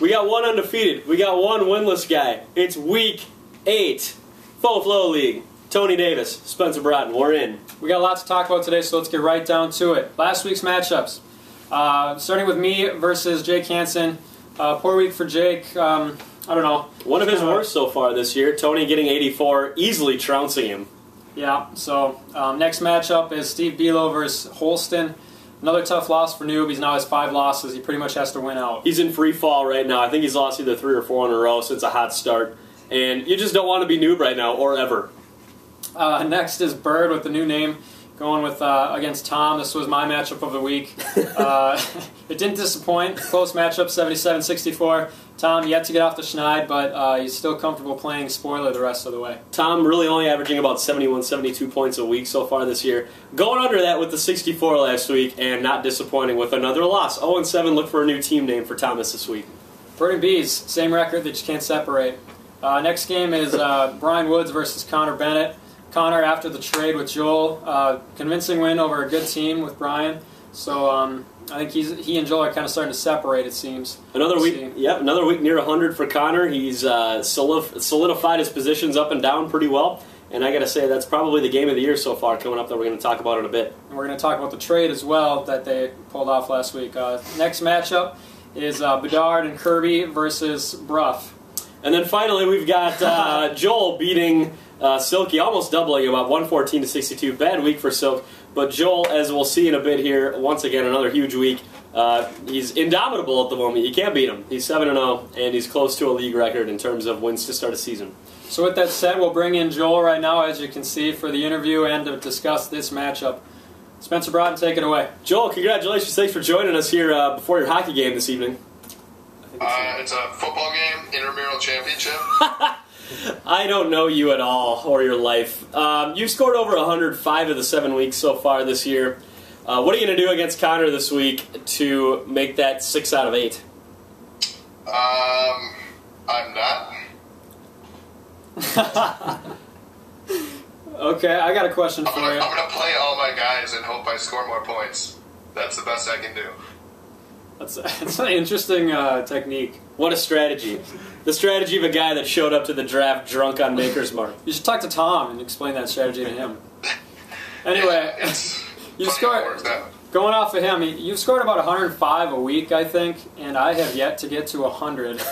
We got one undefeated. We got one winless guy. It's week 8. Full Flow League. Tony Davis, Spencer Broughton, we're in. We got a lot to talk about today, so let's get right down to it. Last week's matchups. Starting with me versus Jake Hansen. Poor week for Jake. I don't know. One of his worst so far this year. Tony getting 84, easily trouncing him. Yeah, so next matchup is Steve Below versus Holston. Another tough loss for Noob. He's now has 5 losses. He pretty much has to win out. He's in free fall right now. I think he's lost either 3 or 4 in a row since a hot start. And you just don't want to be Noob right now, or ever. Next is Bird with the new name, going with against Tom. This was my matchup of the week. It didn't disappoint. Close matchup, 77-64. Tom yet to get off the schneid, but he's still comfortable playing spoiler the rest of the way. Tom really only averaging about 71, 72 points a week so far this year. Going under that with the 64 last week, and not disappointing with another loss. 0-7, look for a new team name for Thomas this week. Bird and Bees, same record, they just can't separate. Next game is Brian Woods versus Connor Bennett. Connor, after the trade with Joel, convincing win over a good team with Brian. So I think he and Joel are kind of starting to separate, it seems. Another week, yep, another week near 100 for Connor. He's solidified his positions up and down pretty well. And I got to say, that's probably the game of the year so far coming up that we're going to talk about in a bit. And we're going to talk about the trade as well that they pulled off last week. Next matchup is Bedard and Kirby versus Bruff. And then finally, we've got Joel beating Silky, almost doubling, about 114-62. Bad week for Silk. But Joel, as we'll see in a bit here, once again, another huge week. He's indomitable at the moment. You can't beat him. He's 7-0, and he's close to a league record in terms of wins to start a season. So with that said, we'll bring in Joel right now, as you can see, for the interview and to discuss this matchup. Spencer Broughton, take it away. Joel, congratulations. Thanks for joining us here before your hockey game this evening. It's a football game, intramural championship. I don't know you at all, or your life. You've scored over 105 of the 7 weeks so far this year. What are you going to do against Connor this week to make that 6 out of 8? I'm not. Okay, I got a question for you. I'm going to play all my guys and hope I score more points. That's the best I can do. That's an interesting technique. What a strategy. The strategy of a guy that showed up to the draft drunk on Maker's Mark. You should talk to Tom and explain that strategy to him. Anyway, yeah, you scored, going off of him, you've scored about 105 a week, I think, and I have yet to get to 100.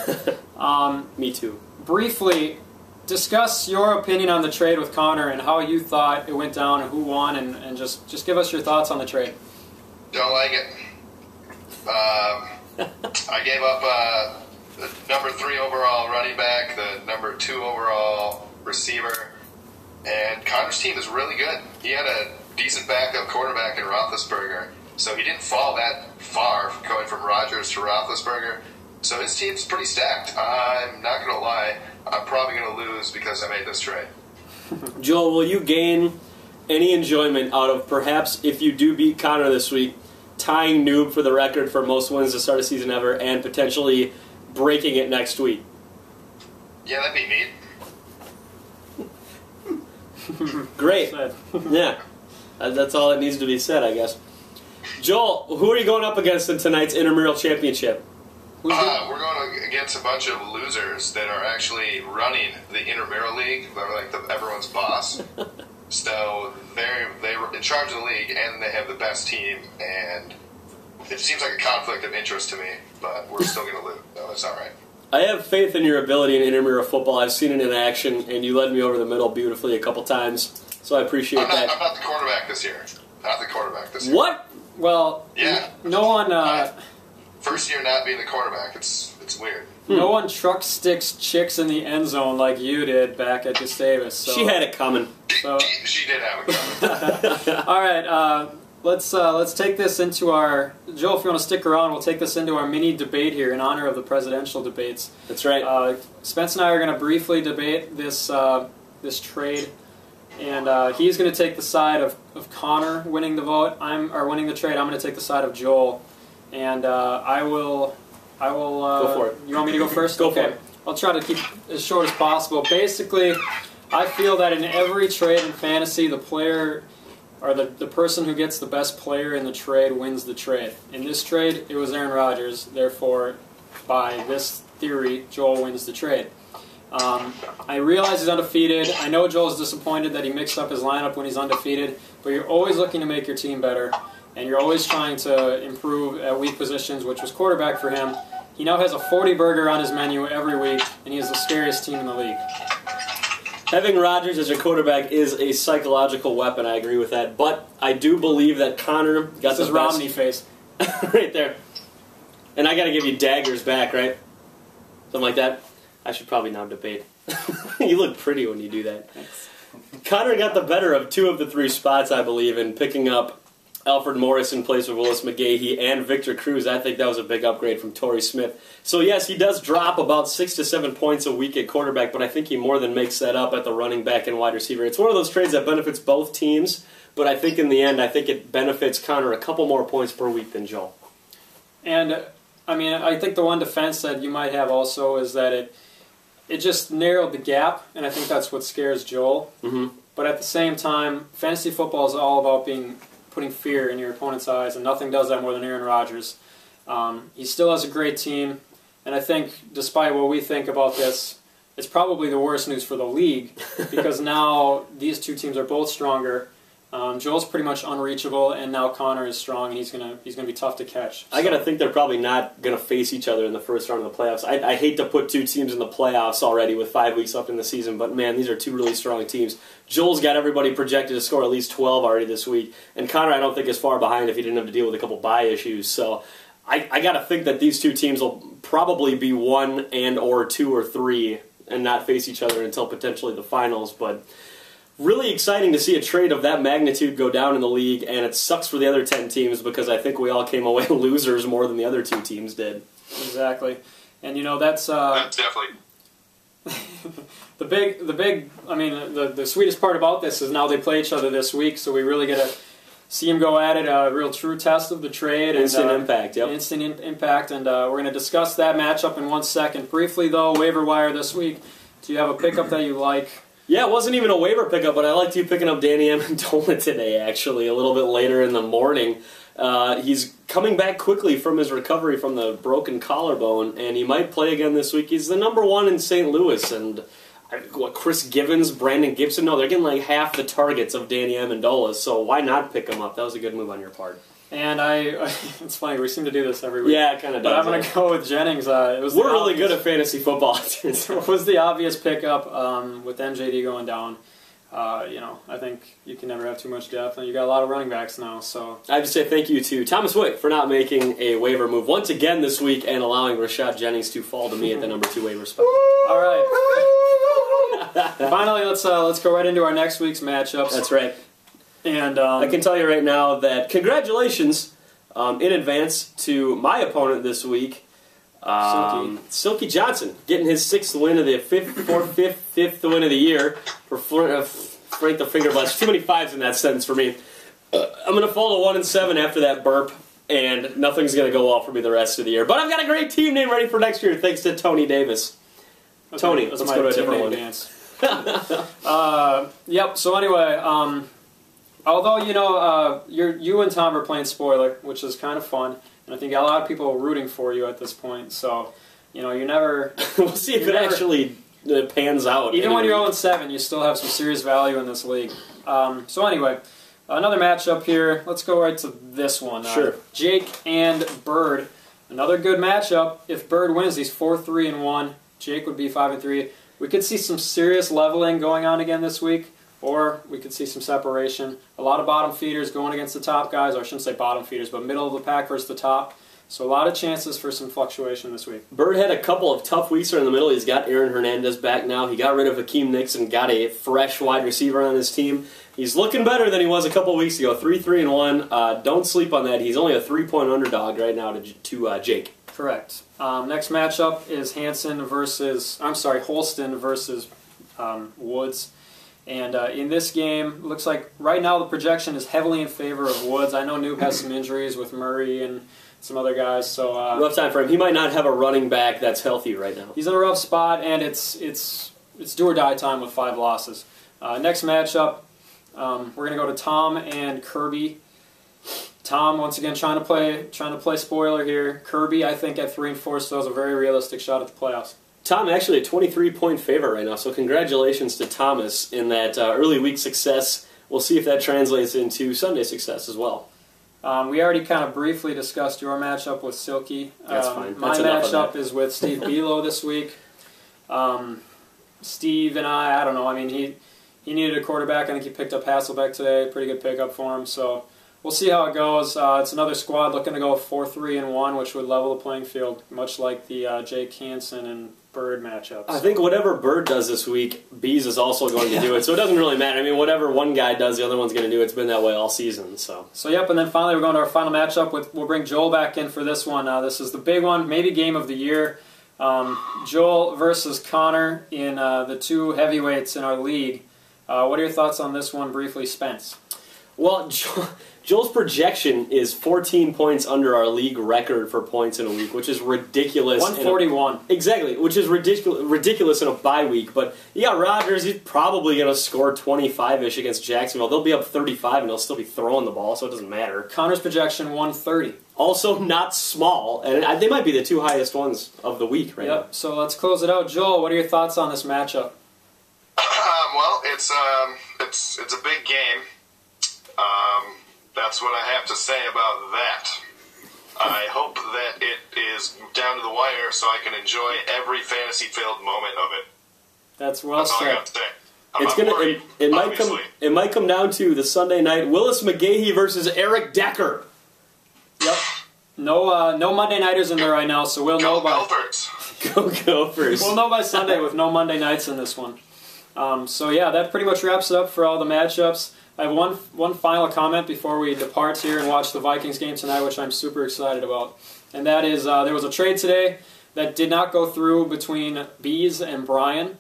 Me too. Briefly, discuss your opinion on the trade with Connor and how you thought it went down and who won, and just give us your thoughts on the trade. Don't like it. I gave up the number 3 overall running back, the number 2 overall receiver, and Connor's team is really good. He had a decent backup quarterback in Roethlisberger, so he didn't fall that far going from Rodgers to Roethlisberger. So his team's pretty stacked. I'm not going to lie, I'm probably going to lose because I made this trade. Joel, will you gain any enjoyment out of perhaps, if you do beat Connor this week, tying Noob for the record for most wins to start a season ever, and potentially breaking it next week? Yeah, that'd be neat. Great. Yeah. That's all that needs to be said, I guess. Joel, who are you going up against in tonight's intramural championship? We're going against a bunch of losers that are actually running the intramural league. They're like everyone's boss. So they're in charge of the league, and they have the best team, and it seems like a conflict of interest to me, but we're still going to lose, so it's all right. I have faith in your ability in intramural football. I've seen it in action, and you led me over the middle beautifully a couple times, so I appreciate that. I'm not the quarterback this year. Not the quarterback this year. What? Well, yeah. No one... First year not being the quarterback, it's weird. No one truck sticks chicks in the end zone like you did back at Gustavus. So. She had it coming. So. She did have it coming. All right, let's take this into our... Joel, if you want to stick around, we'll take this into our mini debate here in honor of the presidential debates. That's right. Spence and I are going to briefly debate this this trade, and he's going to take the side of Connor winning the vote. Winning the trade. I'm going to take the side of Joel, and I will. Go for it. You want me to go first? Go okay. for it. I'll try to keep it as short as possible. Basically, I feel that in every trade in fantasy, the player or the person who gets the best player in the trade wins the trade. In this trade, it was Aaron Rodgers. Therefore, by this theory, Joel wins the trade. I realize he's undefeated. I know Joel's disappointed that he mixed up his lineup when he's undefeated, but you're always looking to make your team better, and you're always trying to improve at weak positions, which was quarterback for him. He now has a 40 burger on his menu every week, and he is the scariest team in the league. Having Rodgers as your quarterback is a psychological weapon, I agree with that, but I do believe that Connor got This the is best. Romney face. Right there. And I got to give you daggers back, right? Something like that. I should probably now debate. You look pretty when you do that. Thanks. Connor got the better of 2 of the 3 spots, I believe, in picking up Alfred Morris in place of Willis McGahee and Victor Cruz. I think that was a big upgrade from Torrey Smith. So yes, he does drop about 6 to 7 points a week at quarterback, but I think he more than makes that up at the running back and wide receiver. It's one of those trades that benefits both teams, but I think in the end, I think it benefits Connor a couple more points per week than Joel. And, I mean, I think the one defense that you might have also is that it just narrowed the gap, and I think that's what scares Joel. Mm-hmm. But at the same time, fantasy football is all about putting fear in your opponent's eyes, and nothing does that more than Aaron Rodgers. He still has a great team, and I think, despite what we think about this, it's probably the worst news for the league, because now these two teams are both stronger. Joel's pretty much unreachable, and now Connor is strong, and he's gonna be tough to catch. I gotta think they're probably not gonna face each other in the first round of the playoffs. I hate to put 2 teams in the playoffs already with 5 weeks left in the season, but man, these are 2 really strong teams. Joel's got everybody projected to score at least 12 already this week, and Connor I don't think is far behind if he didn't have to deal with a couple bye issues. So I gotta think that these 2 teams will probably be 1 and or 2 or 3 and not face each other until potentially the finals, but really exciting to see a trade of that magnitude go down in the league, and it sucks for the other 10 teams because I think we all came away losers more than the other 2 teams did. Exactly. And, you know, that's definitely the big. I mean, the sweetest part about this is now they play each other this week, so we really get to see them go at it. A real true test of the trade. Instant impact, yep. Instant impact, and we're going to discuss that matchup in 1 second. Briefly, though, waiver wire this week. Do you have a pickup that you like? Yeah, it wasn't even a waiver pickup, but I liked you picking up Danny Amendola today, actually, a little bit later in the morning. He's coming back quickly from his recovery from the broken collarbone, and he might play again this week. He's the number 1 in St. Louis, and Chris Givens, Brandon Gibson, no, they're getting like half the targets of Danny Amendola, so why not pick him up? That was a good move on your part. And it's funny, we seem to do this every week. Yeah, it kind of does. But I'm going to go with Jennings. We're really good at fantasy football. It was the obvious pickup with MJD going down. You know, I think you can never have too much depth, and you got a lot of running backs now. So I have to say thank you to Thomas Wick for not making a waiver move once again this week and allowing Rashad Jennings to fall to me at the number 2 waiver spot. All right. Finally, let's go right into our next week's matchups. That's right. And I can tell you right now that congratulations in advance to my opponent this week, Silky Johnson, getting his 6th win of the fifth win of the year for Frank the Finger Blast. Too many 5s in that sentence for me. I'm going to fall to 1-7 after that burp, and nothing's going to go well for me the rest of the year. But I've got a great team name ready for next year thanks to Tony Davis. Tony, let's go to a different one. Dance. Yep. So anyway. Although, you know, you and Tom are playing spoiler, which is kind of fun, and I think a lot of people are rooting for you at this point, so, you know, you never... We'll see if it actually pans out. Even when you're 0-7, you still have some serious value in this league. So anyway, another matchup here. Let's go right to this one. Sure. Jake and Bird. Another good matchup. If Bird wins, he's 4-3-1. Jake would be 5-3. We could see some serious leveling going on again this week. Or we could see some separation. A lot of bottom feeders going against the top guys, or I shouldn't say bottom feeders, but middle of the pack versus the top. So a lot of chances for some fluctuation this week. Bird had a couple of tough weeks there in the middle. He's got Aaron Hernandez back now. He got rid of Hakeem Nicks and got a fresh wide receiver on his team. He's looking better than he was a couple of weeks ago, 3-3-1. Don't sleep on that. He's only a 3-point underdog right now to Jake. Correct. Next matchup is Holston versus Woods. And in this game, looks like right now the projection is heavily in favor of Woods. I know Noob has some injuries with Murray and some other guys, so rough time for him. He might not have a running back that's healthy right now. He's in a rough spot, and it's do or die time with 5 losses. Next matchup, we're going to go to Tom and Kirby. Tom, once again, trying to play spoiler here. Kirby, I think, at 3-4 still has a very realistic shot at the playoffs. Tom, actually a 23-point favorite right now, so congratulations to Thomas in that early week success. We'll see if that translates into Sunday success as well. We already kind of briefly discussed your matchup with Silky. That's fine. My matchup is with Steve Belo this week. Steve and I don't know. I mean, he needed a quarterback. I think he picked up Hasselbeck today. Pretty good pickup for him. So we'll see how it goes. It's another squad looking to go 4-3-1, which would level the playing field, much like the Jake Hansen and Bird matchups. I think whatever Bird does this week, Bees is also going to do it. So it doesn't really matter. I mean, whatever one guy does, the other one's going to do it. It's been that way all season. So yep, and then finally we're going to our final matchup. We'll bring Joel back in for this one. This is the big one, maybe game of the year. Joel versus Connor in the two heavyweights in our league. What are your thoughts on this one briefly, Spence? Well, Joel's projection is 14 points under our league record for points in a week, which is ridiculous. 141. Exactly, which is ridiculous in a bye week. But you got Rodgers, he's probably going to score 25-ish against Jacksonville. They'll be up 35, and they'll still be throwing the ball, so it doesn't matter. Connor's projection, 130. Also not small, and they might be the two highest ones of the week right now. Yep, so let's close it out. Joel, what are your thoughts on this matchup? Well, it's a big game. That's what I have to say about that. I hope that it is down to the wire so I can enjoy every fantasy-filled moment of it. That's well said. All I got to say. It's gonna. It might come down to the Sunday night Willis McGahee versus Eric Decker. Yep. No Monday nighters in there right now, so we'll know by. Gophers. Go Gophers. We'll know by Sunday with no Monday nights in this one. So yeah, that pretty much wraps it up for all the matchups. I have one final comment before we depart here and watch the Vikings game tonight, which I'm super excited about. And that is, there was a trade today that did not go through between Bees and Brian.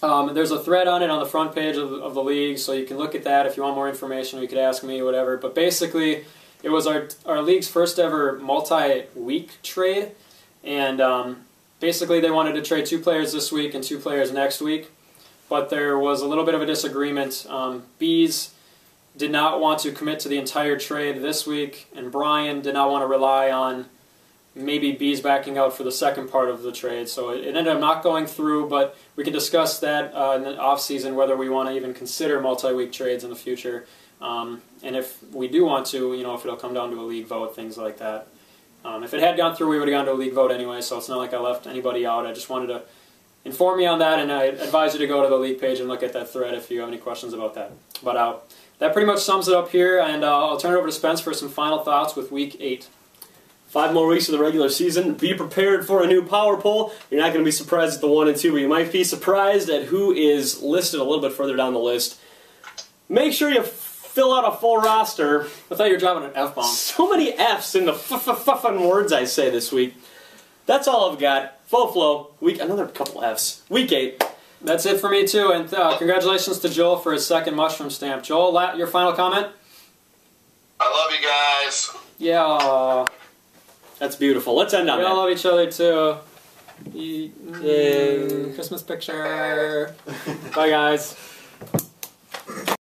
There's a thread on it on the front page of the league, so you can look at that. If you want more information, you could ask me, whatever. But basically, it was our league's first ever multi-week trade. And basically, they wanted to trade 2 players this week and 2 players next week. But there was a little bit of a disagreement. Bees did not want to commit to the entire trade this week, and Brian did not want to rely on maybe Bees backing out for the second part of the trade. So it ended up not going through, but we can discuss that in the off-season, whether we want to even consider multi-week trades in the future. And if we do want to, if it'll come down to a league vote, things like that. If it had gone through, we would have gone to a league vote anyway, so it's not like I left anybody out. I just wanted to inform you on that, and I advise you to go to the league page and look at that thread if you have any questions about that. But that pretty much sums it up here, and I'll turn it over to Spence for some final thoughts with Week 8. 5 more weeks of the regular season. Be prepared for a new power poll. You're not going to be surprised at the 1 and 2, but you might be surprised at who is listed a little bit further down the list. Make sure you fill out a full roster. I thought you were dropping an F-bomb. So many Fs in the fuffin' words I say this week. That's all I've got. Full flow. Another couple Fs. Week 8. That's it for me too, and congratulations to Joel for his second mushroom stamp. Joel, your final comment? I love you guys. Yeah. That's beautiful. Let's end on We that. all love each other too. Christmas picture. Bye guys.